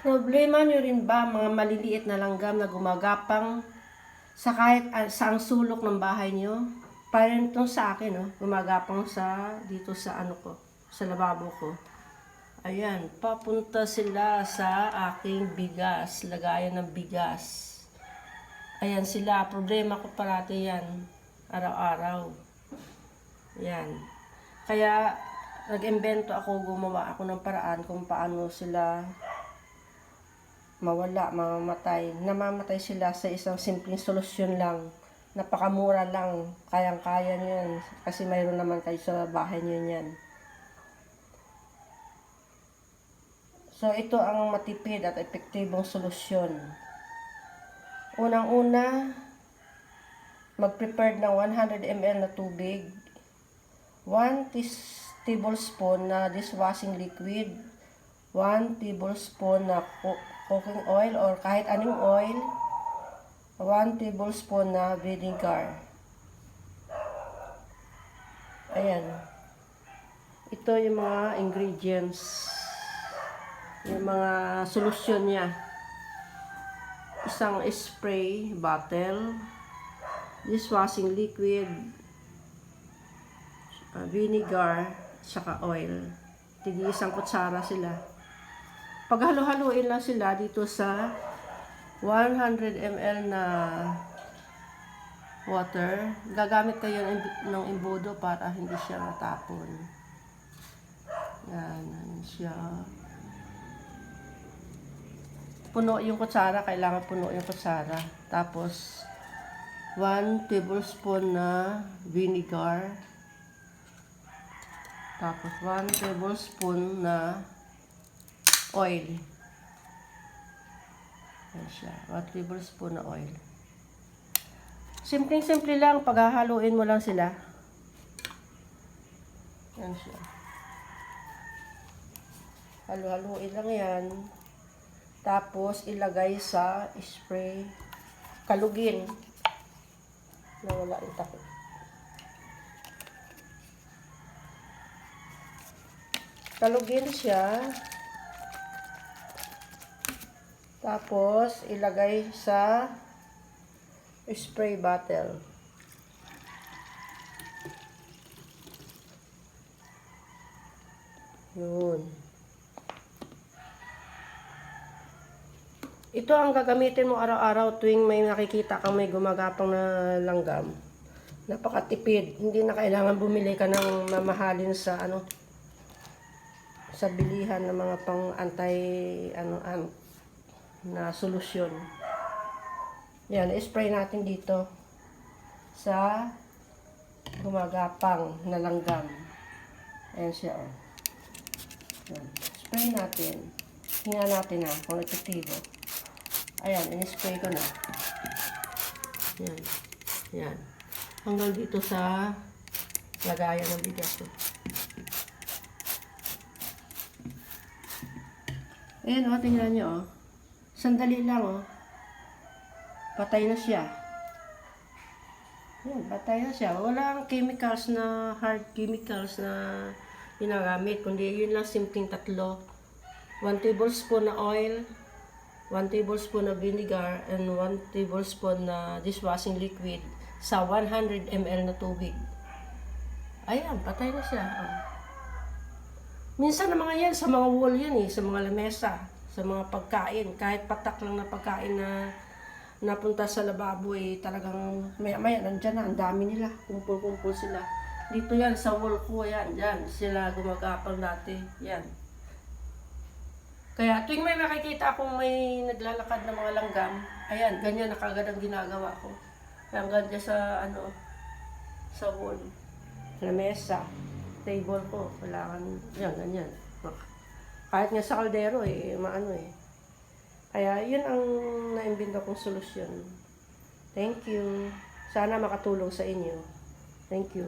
Problema nyo rin ba mga maliliit na langgam na gumagapang sa kahit saang sulok ng bahay nyo? Parang itong sa akin, no? Gumagapang dito sa ko, sa lababo ko. Ayan, papunta sila sa aking bigas, lagayan ng bigas. Ayan sila, problema ko parati yan, araw-araw. Ayan. Kaya, nag-imbento ako, gumawa ako ng paraan kung paano sila mawala, mamamatay. Namamatay sila sa isang simpleng solusyon lang. Napakamura lang, kayang-kaya nyo yan. Kasi mayroon naman kayo sa bahay nyo yan. So, ito ang matipid at epektibong solusyon. Unang-una, mag-prepare ng 100 ml na tubig, 1 tablespoon na dishwashing liquid, 1 tablespoon na cooking oil or kahit anong oil, 1 tablespoon na vinegar. Ayan. Ito yung mga ingredients. Yung mga solusyon niya. Isang spray bottle, dishwashing liquid, vinegar, saka oil. Tigi isang kutsara sila. Paghalo-haluin lang sila dito sa 100 ml na water. Gagamit kayo ng imbudo para hindi siya matapon. Yan siya. Puno yung kutsara, kailangan puno yung kutsara. Tapos 1 tablespoon na vinegar. Tapos 1 tablespoon na oil. Ayan siya, 1 tablespoon na oil. Simpleng-simple lang, paghahaluin mo lang sila. Ayan siya. Halo-haluin lang yan. Tapos, ilagay sa spray. Kalugin. Nawala yung takot. Kalugin siya. Tapos, ilagay sa spray bottle. Yun. Ito ang gagamitin mo araw-araw tuwing may nakikita kang may gumagapang na langgam. Napakatipid. Hindi na kailangan bumili ka ng mamahalin sa sa bilihan ng mga pang-antay na solusyon. Yan, spray natin dito sa gumagapang na langgam. Ayan siya, oh. Yan. Spray natin. Tingnan natin kung epektibo. Ayan, in-spray ko na. Yan. Yan. Hanggang dito sa lagayan ng bigas. Ayan, tingnan nyo, sandali lang, patay na siya. Ayan, patay na siya. Walang chemicals na, hard chemicals na ginagamit, kundi yun lang, simpleng tatlo. 1 tablespoon na oil, 1 tablespoon na vinegar, and 1 tablespoon na dishwashing liquid sa 100 ml na tubig. Ayan, patay na siya. Minsan na mga yan, sa mga wall yan sa mga lamesa, sa mga pagkain. Kahit patak lang na pagkain na napunta sa lababo, talagang maya-maya, nandyan na, ang dami nila. Kumpul-kumpul sila. Dito yan, sa wall ko, yan, dyan. Sila gumagapang dati, yan. Kaya tuwing may makikita akong may naglalakad ng mga langgam, ayan, ganyan na kagad ang ginagawa ko. Hanggang dyan sa, sa wall, lamesa, table ko, kailangan, yan, ganyan. Kahit nga sa kaldero, Kaya, yun ang naimbento kong solusyon. Thank you. Sana makatulong sa inyo. Thank you.